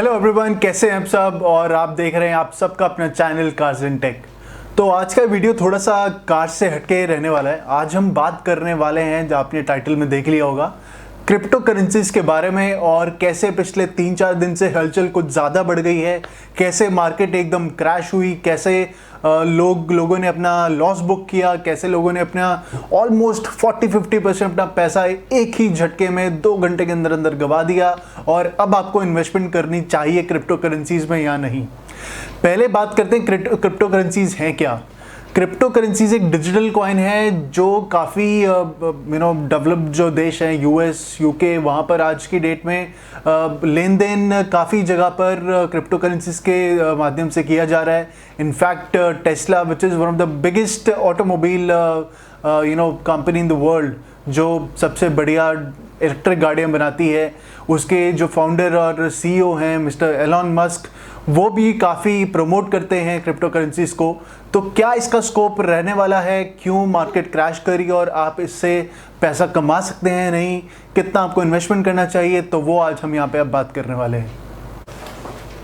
Hello everyone, कैसे हैं आप सब। और आप देख रहे हैं आप सबका अपना चैनल कार्स एंड टेक। तो आज का वीडियो थोड़ा सा कार से हटके रहने वाला है। आज हम बात करने वाले हैं, जो आपने टाइटल में देख लिया होगा, क्रिप्टो करेंसीज के बारे में और कैसे पिछले 3-4 दिन से हलचल कुछ ज़्यादा बढ़ गई है, कैसे मार्केट एकदम क्रैश हुई, कैसे लोगों ने अपना लॉस बुक किया, कैसे लोगों ने अपना ऑलमोस्ट 40-50% अपना पैसा एक ही झटके में 2 घंटे के अंदर अंदर गवा दिया। और अब आपको इन्वेस्टमेंट करनी चाहिए क्रिप्टो करेंसीज में या नहीं। पहले बात करते हैं क्रिप्टो करेंसीज हैं क्या। क्रिप्टो करेंसीज एक डिजिटल कॉइन है जो काफ़ी डेवलप्ड जो देश हैं, यूएस, यूके, वहाँ पर आज की डेट में लेन देन काफ़ी जगह पर क्रिप्टो करेंसीज के माध्यम से किया जा रहा है। In fact Tesla, which is one of the biggest automobile company in the world, जो सबसे बढ़िया इलेक्ट्रिक गाड़ियाँ बनाती है, उसके जो फाउंडर और सीईओ हैं मिस्टर एलन मस्क, वो भी काफ़ी प्रमोट करते हैं क्रिप्टो करेंसीज को। तो क्या इसका स्कोप रहने वाला है, क्यों मार्केट क्रैश करी और आप इससे पैसा कमा सकते हैं नहीं, कितना आपको इन्वेस्टमेंट करना चाहिए, तो वो आज हम यहाँ पे अब बात करने वाले हैं।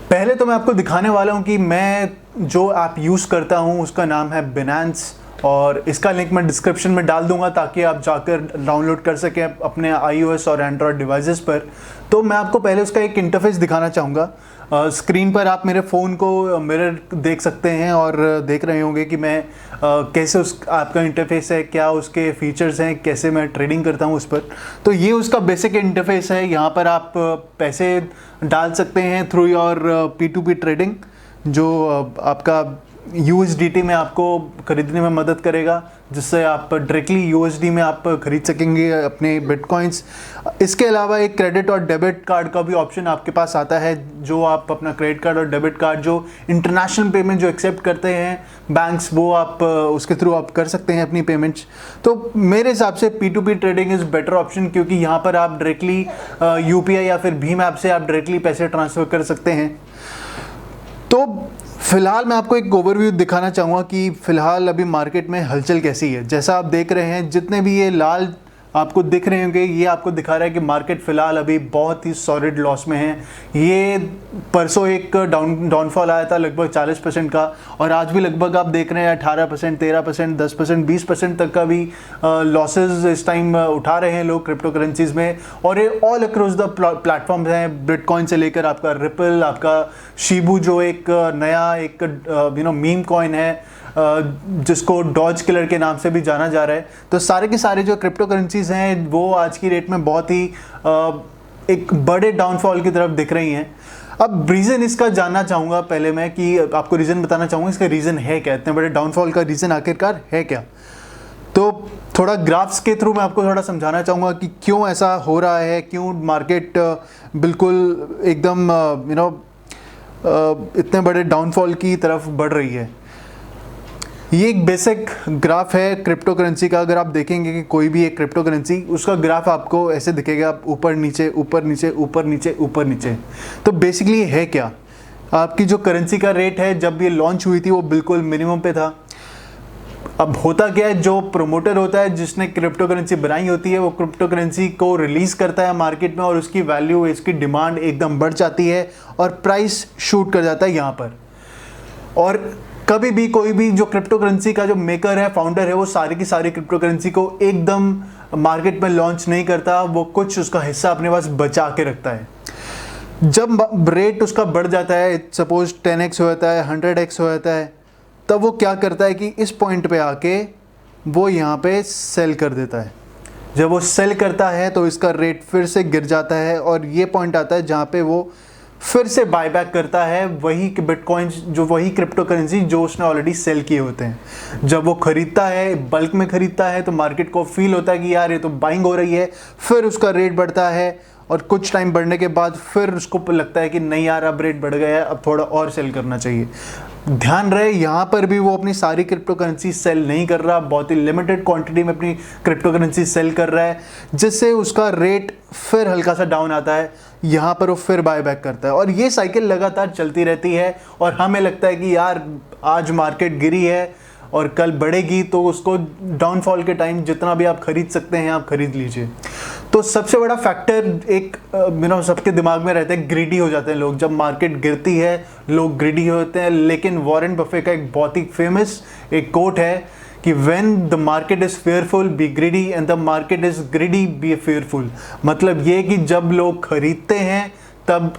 पहले तो मैं आपको दिखाने वाला हूँ कि मैं जो ऐप यूज़ करता हूँ उसका नाम है बिनेंस, और इसका लिंक मैं डिस्क्रिप्शन में डाल दूंगा ताकि आप जाकर डाउनलोड कर सकें अपने iOS और एंड्रॉयड डिवाइसेस पर। तो मैं आपको पहले उसका एक इंटरफेस दिखाना चाहूँगा। स्क्रीन पर आप मेरे फ़ोन को मिरर देख सकते हैं और देख रहे होंगे कि मैं कैसे उस ऐप का इंटरफेस है, क्या उसके फीचर्स हैं, कैसे मैं ट्रेडिंग करता हूँ उस पर। तो ये उसका बेसिक इंटरफेस है। यहाँ पर आप पैसे डाल सकते हैं थ्रू योर P2P ट्रेडिंग, जो आपका USDT में आपको खरीदने में मदद करेगा, जिससे आप डायरेक्टली USD में आप खरीद सकेंगे अपने बिटकॉइंस। इसके अलावा एक क्रेडिट और डेबिट कार्ड का भी ऑप्शन आपके पास आता है, जो आप अपना क्रेडिट कार्ड और डेबिट कार्ड जो इंटरनेशनल पेमेंट जो एक्सेप्ट करते हैं बैंक्स, वो आप उसके थ्रू आप कर सकते हैं अपनी पेमेंट्स। तो मेरे हिसाब से P2P trading is better option, क्योंकि यहाँ पर आप डायरेक्टली UPI या फिर भीम ऐप से आप डायरेक्टली पैसे ट्रांसफ़र कर सकते हैं। तो फिलहाल मैं आपको एक ओवरव्यू दिखाना चाहूँगा कि फ़िलहाल अभी मार्केट में हलचल कैसी है। जैसा आप देख रहे हैं, जितने भी ये लाल आपको दिख रहे होंगे, ये आपको दिखा रहा है कि मार्केट फ़िलहाल अभी बहुत ही सॉलिड लॉस में है। ये परसों एक डाउनफॉल आया था लगभग 40% का, और आज भी लगभग आप देख रहे हैं 18%, 13%, 10%, 20% तक का भी लॉसेस इस टाइम उठा रहे हैं लोग क्रिप्टो करेंसीज में। और ये ऑल अक्रॉस द प्लेटफॉर्म्स हैं, बिटकॉइन से लेकर आपका रिपल, आपका शिबू जो एक नया एक मीम कॉइन है, जिसको डॉज किलर के नाम से भी जाना जा रहा है। तो सारे के सारे जो क्रिप्टो करेंसीज हैं वो आज की डेट में बहुत ही एक बड़े डाउनफॉल की तरफ दिख रही हैं। अब रीज़न इसका जानना चाहूँगा पहले मैं, कि आपको रीज़न बताना चाहूँगा इसका रीज़न है क्या, इतने बड़े डाउनफॉल का रीज़न आखिरकार है क्या। तो थोड़ा ग्राफ्स के थ्रू मैं आपको थोड़ा समझाना चाहूँगा कि क्यों ऐसा हो रहा है, क्यों मार्केट बिल्कुल एकदम इतने बड़े डाउनफॉल की तरफ बढ़ रही है। ये एक बेसिक ग्राफ है क्रिप्टो करेंसी का। अगर आप देखेंगे कि कोई भी एक क्रिप्टो करेंसी, उसका ग्राफ आपको ऐसे दिखेगा, ऊपर नीचे ऊपर नीचे ऊपर नीचे ऊपर नीचे। तो बेसिकली है क्या, आपकी जो करेंसी का रेट है जब ये लॉन्च हुई थी वो बिल्कुल मिनिमम पे था। अब होता क्या है, जो प्रोमोटर होता है जिसने क्रिप्टो करेंसी बनाई होती है, वो क्रिप्टो करेंसी को रिलीज़ करता है मार्केट में, और उसकी वैल्यू, इसकी डिमांड एकदम बढ़ जाती है और प्राइस शूट कर जाता है यहाँ पर। और कभी भी कोई भी जो क्रिप्टो करेंसी का जो मेकर है, फाउंडर है, वो सारी की सारी क्रिप्टो करेंसी को एकदम मार्केट में लॉन्च नहीं करता, वो कुछ उसका हिस्सा अपने पास बचा के रखता है। जब रेट उसका बढ़ जाता है, सपोज 10x हो जाता है, 100x हो जाता है, तब वो क्या करता है कि इस पॉइंट पे आके वो यहाँ पे सेल कर देता है। जब वो सेल करता है तो इसका रेट फिर से गिर जाता है, और ये पॉइंट आता है जहाँ पे वो फिर से बायबैक करता है वही बिटकॉइंस, जो वही क्रिप्टो करेंसी जो उसने ऑलरेडी सेल किए होते हैं। जब वो खरीदता है, बल्क में खरीदता है, तो मार्केट को फील होता है कि यार ये तो बाइंग हो रही है, फिर उसका रेट बढ़ता है, और कुछ टाइम बढ़ने के बाद फिर उसको लगता है कि नहीं यार अब रेट बढ़ गया है, अब थोड़ा और सेल करना चाहिए। ध्यान रहे, यहाँ पर भी वो अपनी सारी क्रिप्टो करेंसी सेल नहीं कर रहा, बहुत ही लिमिटेड क्वांटिटी में अपनी क्रिप्टो करेंसी सेल कर रहा है, जिससे उसका रेट फिर हल्का सा डाउन आता है, यहाँ पर वो फिर बाय बैक करता है, और ये साइकिल लगातार चलती रहती है। और हमें लगता है कि यार आज मार्केट गिरी है और कल बढ़ेगी, तो उसको डाउनफॉल के टाइम जितना भी आप खरीद सकते हैं आप खरीद लीजिए। तो सबसे बड़ा फैक्टर एक सबके दिमाग में रहता है, ग्रीडी हो जाते हैं लोग। जब मार्केट गिरती है लोग ग्रीडी होते हैं, लेकिन वॉरेन बफे का एक बहुत ही फेमस एक कोट है कि when the market is fearful B greedy and the market is greedy B fearful. मतलब ये कि जब लोग खरीदते हैं तब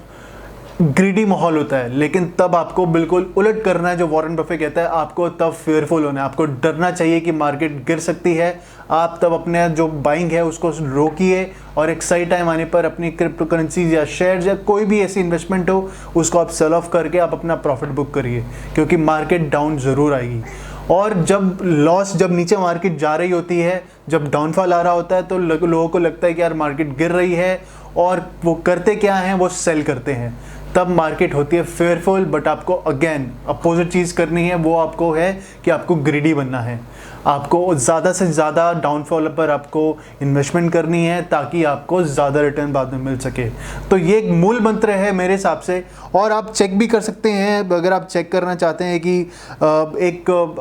ग्रीडी माहौल होता है, लेकिन तब आपको बिल्कुल उलट करना है जो वॉरेन बफे कहता है, आपको तब फेयरफुल होना है। आपको डरना चाहिए कि मार्केट गिर सकती है, आप तब अपने जो बाइंग है उसको रोकिए और एक सही टाइम आने पर अपनी क्रिप्टो करेंसीज या शेयर्स या कोई भी ऐसी इन्वेस्टमेंट हो उसको आप सेल ऑफ करके आप अपना प्रॉफिट बुक करिए, क्योंकि मार्केट डाउन ज़रूर आएगी। और जब नीचे मार्केट जा रही होती है, जब डाउनफॉल आ रहा होता है, तो लोगों को लगता है कि यार मार्केट गिर रही है, और वो करते क्या हैं, वो सेल करते हैं। तब मार्केट होती है फेयरफुल, बट आपको अगेन अपोजिट चीज़ करनी है, वो आपको है कि आपको ग्रीडी बनना है। आपको ज़्यादा से ज़्यादा डाउनफॉल पर आपको इन्वेस्टमेंट करनी है ताकि आपको ज़्यादा रिटर्न बाद में मिल सके। तो ये एक मूल मंत्र है मेरे हिसाब से। और आप चेक भी कर सकते हैं, अगर आप चेक करना चाहते हैं कि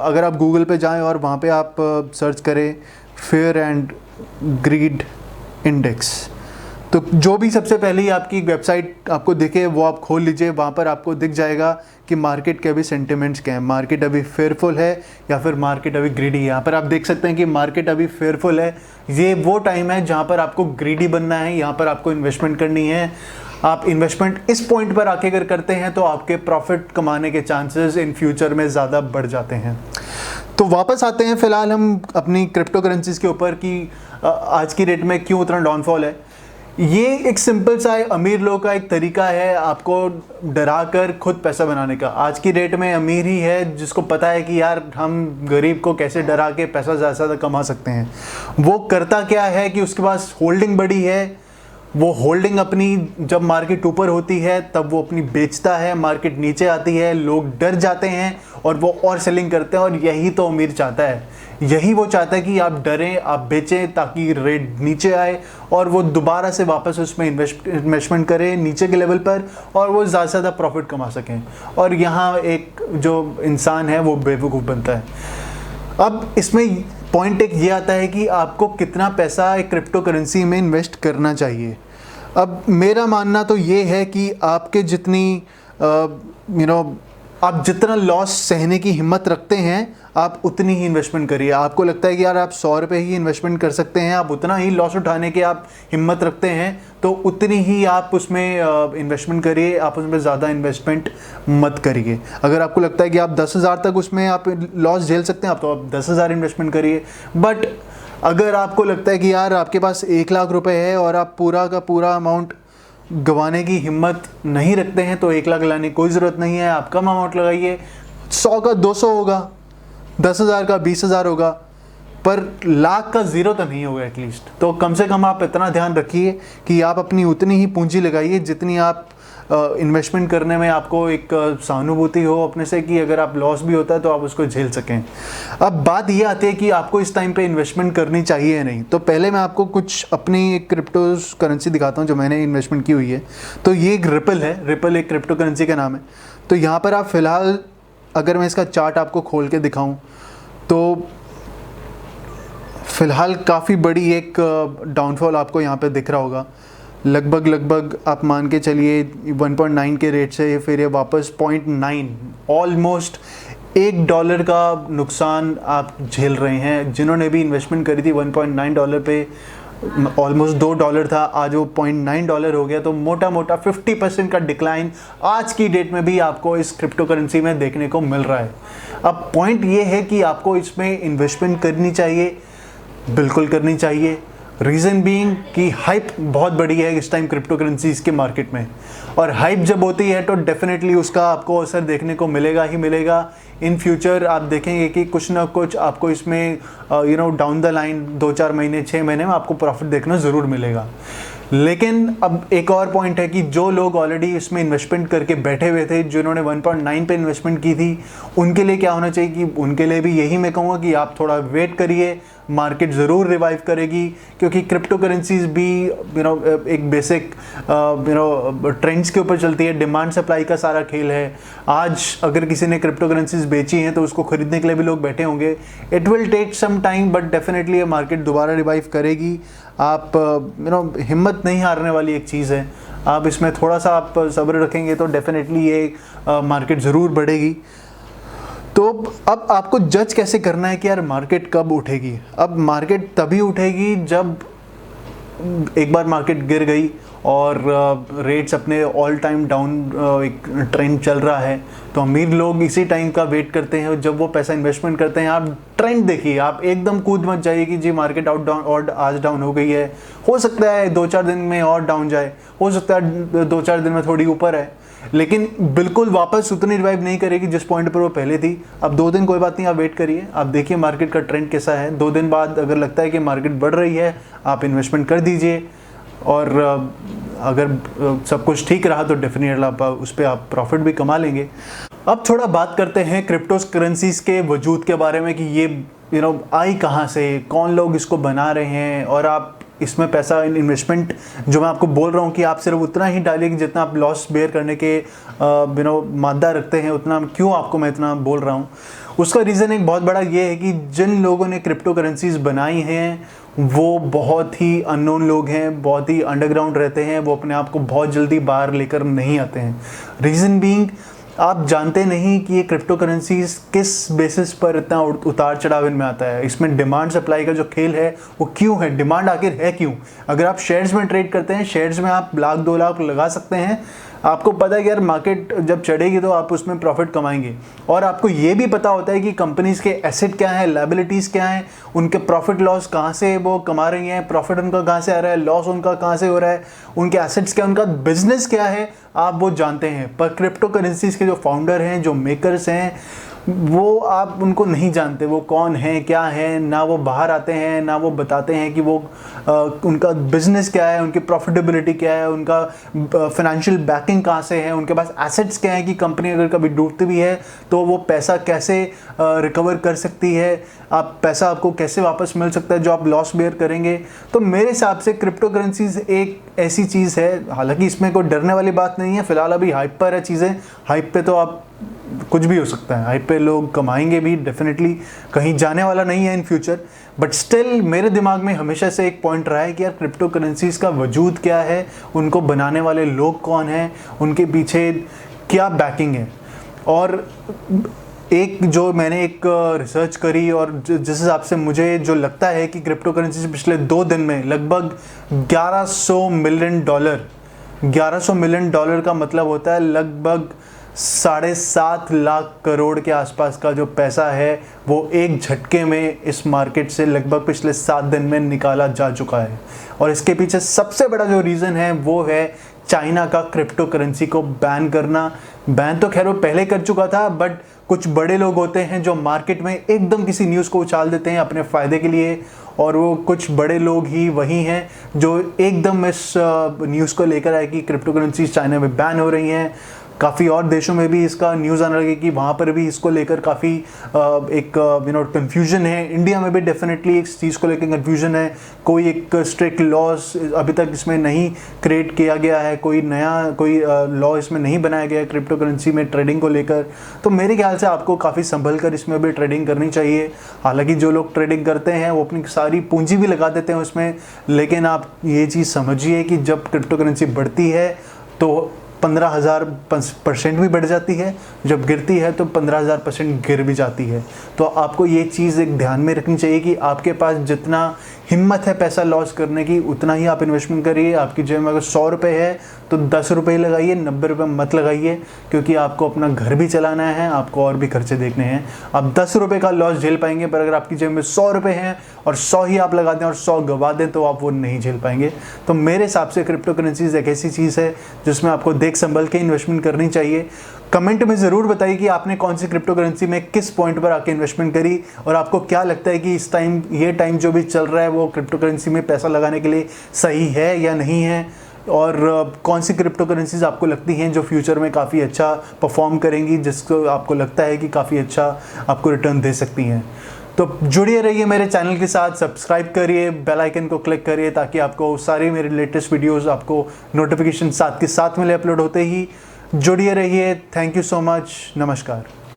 अगर आप गूगल पे जाएं और वहाँ पे आप सर्च करें फेयर एंड ग्रीड इंडेक्स, तो जो भी सबसे पहले आपकी वेबसाइट आपको दिखे वो आप खोल लीजिए। वहाँ पर आपको दिख जाएगा कि मार्केट के अभी सेंटिमेंट्स क्या हैं, मार्केट अभी फेयरफुल है या फिर मार्केट अभी ग्रीडी है। यहाँ पर आप देख सकते हैं कि मार्केट अभी फेयरफुल है। ये वो टाइम है जहाँ पर आपको ग्रीडी बनना है, यहाँ पर आपको इन्वेस्टमेंट करनी है। आप इन्वेस्टमेंट इस पॉइंट पर आके अगर करते हैं तो आपके प्रॉफिट कमाने के चांसेस इन फ्यूचर में ज़्यादा बढ़ जाते हैं। तो वापस आते हैं फिलहाल हम अपनी क्रिप्टो करेंसीज के ऊपर कि आज की डेट में क्यों उतना डाउनफॉल है। ये एक सिंपल सा अमीर लोगों का एक तरीका है आपको डरा कर खुद पैसा बनाने का। आज की डेट में अमीर ही है जिसको पता है कि यार हम गरीब को कैसे डरा के पैसा ज़्यादा से ज़्यादा कमा सकते हैं। वो करता क्या है कि उसके पास होल्डिंग बड़ी है, वो होल्डिंग अपनी जब मार्केट ऊपर होती है तब वो अपनी बेचता है, मार्केट नीचे आती है लोग डर जाते हैं और वो और सेलिंग करते हैं। और यही तो अमीर चाहता है, यही वो चाहता है कि आप डरें, आप बेचें ताकि रेट नीचे आए और वो दोबारा से वापस उसमें इन्वेस्टमेंट करें नीचे के लेवल पर और वो ज़्यादा से ज़्यादा प्रॉफिट कमा सकें। और यहाँ एक जो इंसान है वो बेवकूफ़ बनता है। अब इसमें पॉइंट एक ये आता है कि आपको कितना पैसा एक क्रिप्टो करेंसी में इन्वेस्ट करना चाहिए। अब मेरा मानना तो ये है कि आपके जितनी आप जितना लॉस सहने की हिम्मत रखते हैं आप उतनी ही इन्वेस्टमेंट करिए। आपको लगता है कि यार आप 100 रुपये ही इन्वेस्टमेंट कर सकते हैं, आप उतना ही लॉस उठाने की आप हिम्मत रखते हैं, तो उतनी ही आप उसमें इन्वेस्टमेंट करिए, आप उसमें ज़्यादा इन्वेस्टमेंट मत करिए। अगर आपको लगता है कि आप 10,000 तक उसमें आप लॉस झेल सकते हैं आप 10,000 इन्वेस्टमेंट करिए। बट अगर आपको लगता है कि यार आपके पास 1 लाख रुपए है और आप पूरा का पूरा अमाउंट गंवाने की हिम्मत नहीं रखते हैं तो 1 लाख लाने की कोई ज़रूरत नहीं है। आप कम अमाउंट लगाइए, 100 का 200 होगा, 10,000 का 20,000 होगा, पर लाख का 0 तो नहीं होगा एटलीस्ट। तो कम से कम आप इतना ध्यान रखिए कि आप अपनी उतनी ही पूंजी लगाइए जितनी आप इन्वेस्टमेंट करने में आपको एक सहानुभूति हो अपने से कि अगर आप लॉस भी होता है तो आप उसको झेल सकें। अब बात ये आती है कि आपको इस टाइम पे इन्वेस्टमेंट करनी चाहिए या नहीं। तो पहले मैं आपको कुछ अपनी एक क्रिप्टो करेंसी दिखाता हूँ जो मैंने इन्वेस्टमेंट की हुई है। तो ये एक रिपल है, रिपल एक क्रिप्टो करेंसी का नाम है। तो यहाँ पर आप फिलहाल अगर मैं इसका चार्ट आपको खोल के दिखाऊँ तो फ़िलहाल काफ़ी बड़ी एक डाउनफॉल आपको यहाँ पे दिख रहा होगा। लगभग आप मान के चलिए 1.9 के रेट से फिर ये वापस 0.9 ऑलमोस्ट $1 का नुकसान आप झेल रहे हैं। जिन्होंने भी इन्वेस्टमेंट करी थी $1.9 पे, ऑलमोस्ट $2 था, आज वो $0.9 हो गया। तो मोटा मोटा 50% का डिक्लाइन आज की डेट में भी आपको इस क्रिप्टो करेंसी में देखने को मिल रहा है। अब पॉइंट ये है कि आपको इसमें इन्वेस्टमेंट करनी चाहिए, बिल्कुल करनी चाहिए। रीज़न बीइंग कि हाइप बहुत बड़ी है इस टाइम क्रिप्टो करेंसीज के मार्केट में, और हाइप जब होती है तो डेफिनेटली उसका आपको असर देखने को मिलेगा ही मिलेगा। इन फ्यूचर आप देखेंगे कि कुछ ना कुछ आपको इसमें डाउन द लाइन 2-4 महीने 6 महीने में आपको प्रॉफिट देखना ज़रूर मिलेगा। लेकिन अब एक और पॉइंट है कि जो लोग ऑलरेडी इसमें इन्वेस्टमेंट करके बैठे हुए थे, जिन्होंने 1.9 पे इन्वेस्टमेंट की थी, उनके लिए क्या होना चाहिए कि उनके लिए भी यही मैं कहूँगा कि आप थोड़ा वेट करिए, मार्केट ज़रूर रिवाइव करेगी। क्योंकि क्रिप्टो करेंसीज भी एक बेसिक ट्रेंड्स के ऊपर चलती है, डिमांड सप्लाई का सारा खेल है। आज अगर किसी ने क्रिप्टो करेंसीज बेची हैं तो उसको खरीदने के लिए भी लोग बैठे होंगे। It will take some time but definitely ये मार्केट दोबारा रिवाइव करेगी। आप हिम्मत नहीं हारने वाली एक चीज़ है। आप इसमें थोड़ा सा आप सब्र रखेंगे तो डेफिनेटली ये मार्केट ज़रूर बढ़ेगी। तो अब आपको जज कैसे करना है कि यार मार्केट कब उठेगी। अब मार्केट तभी उठेगी जब एक बार मार्केट गिर गई और रेट्स अपने ऑल टाइम डाउन एक ट्रेंड चल रहा है, तो अमीर लोग इसी टाइम का वेट करते हैं जब वो पैसा इन्वेस्टमेंट करते हैं। आप ट्रेंड देखिए, आप एकदम कूद मत जाइए कि जी मार्केट आउट डाउन और आज डाउन हो गई है, हो सकता है 2-4 दिन में और डाउन जाए, हो सकता है 2-4 दिन में थोड़ी ऊपर है, लेकिन बिल्कुल वापस उतनी रिवाइव नहीं करेगी जिस पॉइंट पर वो पहले थी। अब 2 दिन कोई बात नहीं, आप वेट करिए, आप देखिए मार्केट का ट्रेंड कैसा है। 2 दिन बाद अगर लगता है कि मार्केट बढ़ रही है, आप इन्वेस्टमेंट कर दीजिए, और अगर सब कुछ ठीक रहा तो डेफिनेटली आप उस पर आप प्रॉफिट भी कमा लेंगे। अब थोड़ा बात करते हैं क्रिप्टो करेंसीज के वजूद के बारे में कि ये आई कहाँ से, कौन लोग इसको बना रहे हैं, और आप इसमें पैसा इन्वेस्टमेंट जो मैं आपको बोल रहा हूँ कि आप सिर्फ उतना ही डालिए कि जितना आप लॉस बेयर करने के मादा रखते हैं, उतना क्यों आपको मैं इतना बोल रहा हूँ। उसका रीज़न एक बहुत बड़ा ये है कि जिन लोगों ने क्रिप्टो करेंसीज बनाई हैं वो बहुत ही अननोन लोग हैं, बहुत ही अंडरग्राउंड रहते हैं, वो अपने आप को बहुत जल्दी बाहर लेकर नहीं आते हैं। रीज़न बीइंग, आप जानते नहीं कि ये क्रिप्टो करेंसीज किस बेसिस पर इतना उतार चढ़ाव इनमें आता है। इसमें डिमांड सप्लाई का जो खेल है वो क्यों है, डिमांड आखिर है क्यों। अगर आप शेयर्स में ट्रेड करते हैं, शेयर्स में आप 1,00,000 2 लाख लगा सकते हैं, आपको पता है कि यार मार्केट जब चढ़ेगी तो आप उसमें प्रॉफिट कमाएंगे, और आपको ये भी पता होता है कि कंपनीज के एसेट क्या है, लायबिलिटीज़ क्या है, उनके प्रॉफिट लॉस कहाँ से वो कमा रही हैं, प्रॉफिट उनका कहाँ से आ रहा है, लॉस उनका कहाँ से हो रहा है, उनके एसेट्स क्या, उनका बिजनेस क्या है, आप वो जानते हैं। पर क्रिप्टो करेंसीज के जो फाउंडर हैं, जो मेकर्स हैं, वो आप उनको नहीं जानते, वो कौन है क्या है, ना वो बाहर आते हैं, ना वो बताते हैं कि वो उनका बिजनेस क्या है, उनकी प्रॉफिटेबिलिटी क्या है, उनका फाइनेंशियल बैकिंग कहाँ से है, उनके पास एसेट्स क्या है कि कंपनी अगर कभी डूबती भी है तो वो पैसा कैसे रिकवर कर सकती है, आप पैसा आपको कैसे वापस मिल सकता है जो आप लॉस बेयर करेंगे। तो मेरे हिसाब से क्रिप्टो करेंसीज एक ऐसी चीज़ है, हालांकि इसमें कोई डरने वाली बात नहीं है, फिलहाल अभी हाइप पर है चीज़ें, हाइप पे तो आप कुछ भी हो सकता है, हाइप पे लोग कमाएंगे भी, डेफिनेटली कहीं जाने वाला नहीं है इन फ्यूचर। बट स्टिल मेरे दिमाग में हमेशा से एक पॉइंट रहा है कि यार क्रिप्टो करेंसीज का वजूद क्या है, उनको बनाने वाले लोग कौन हैं, उनके पीछे क्या बैकिंग है। और एक जो मैंने एक रिसर्च करी और जिस हिसाब से मुझे जो लगता है कि क्रिप्टो करेंसीज पिछले 2 दिन में लगभग $1100 मिलियन, $1100 मिलियन का मतलब होता है लगभग 7.5 लाख करोड़ के आसपास का जो पैसा है वो एक झटके में इस मार्केट से लगभग पिछले 7 दिन में निकाला जा चुका है। और इसके पीछे सबसे बड़ा जो रीज़न है वो है चाइना का क्रिप्टो करेंसी को बैन करना। बैन तो खैर वो पहले कर चुका था, बट कुछ बड़े लोग होते हैं जो मार्केट में एकदम किसी न्यूज़ को उछाल देते हैं अपने फ़ायदे के लिए, और वो कुछ बड़े लोग ही वही हैं जो एकदम इस न्यूज़ को लेकर आए कि क्रिप्टो करेंसीज चाइना में बैन हो रही हैं। काफ़ी और देशों में भी इसका न्यूज़ आने लगे कि वहाँ पर भी इसको लेकर काफ़ी एक कन्फ्यूजन है। इंडिया में भी डेफिनेटली इस चीज़ को लेकर कन्फ्यूजन है, कोई एक स्ट्रिक्ट लॉस अभी तक इसमें नहीं क्रिएट किया गया है, कोई नया कोई लॉ इसमें नहीं बनाया गया है क्रिप्टो करेंसी में ट्रेडिंग को लेकर। तो मेरे ख्याल से आपको काफ़ी संभल कर इसमें भी ट्रेडिंग करनी चाहिए। हालांकि जो लोग ट्रेडिंग करते हैं वो अपनी सारी पूंजी भी लगा देते हैं उसमें, लेकिन आप ये चीज़ समझिए कि जब क्रिप्टो करेंसी बढ़ती है तो 15,000% भी बढ़ जाती है, जब गिरती है तो 15,000% गिर भी जाती है। तो आपको ये चीज़ एक ध्यान में रखनी चाहिए कि आपके पास जितना हिम्मत है पैसा लॉस करने की उतना ही आप इन्वेस्टमेंट करिए। आपकी जेब में अगर 100 रुपये है तो 10 रुपये लगाइए, 90 रुपये मत लगाइए, क्योंकि आपको अपना घर भी चलाना है, आपको और भी खर्चे देखने हैं। आप 10 रुपये का लॉस झेल पाएंगे, पर अगर आपकी जेब में 100 रुपये हैं और 100 ही आप लगा दें और 100 गवा दें तो आप वो नहीं झेल पाएंगे। तो मेरे हिसाब से क्रिप्टो करेंसीज एक ऐसी चीज़ है जिसमें आपको देख संभल के इन्वेस्टमेंट करनी चाहिए। कमेंट में ज़रूर बताइए कि आपने कौन सी क्रिप्टो करेंसी में किस पॉइंट पर आके इन्वेस्टमेंट करी, और आपको क्या लगता है कि इस टाइम ये टाइम जो भी चल रहा है वो क्रिप्टो करेंसी में पैसा लगाने के लिए सही है या नहीं है, और कौन सी क्रिप्टो करेंसीज आपको लगती हैं जो फ्यूचर में काफ़ी अच्छा परफॉर्म करेंगी, जिसको आपको लगता है कि काफ़ी अच्छा आपको रिटर्न दे सकती हैं। तो जुड़िए रहिए मेरे चैनल के साथ, सब्सक्राइब करिए, बेल आइकन को क्लिक करिए ताकि आपको सारे मेरे लेटेस्ट वीडियोस आपको नोटिफिकेशन साथ के साथ मिले अपलोड होते ही। जुड़िए रहिए। Thank you so much. नमस्कार।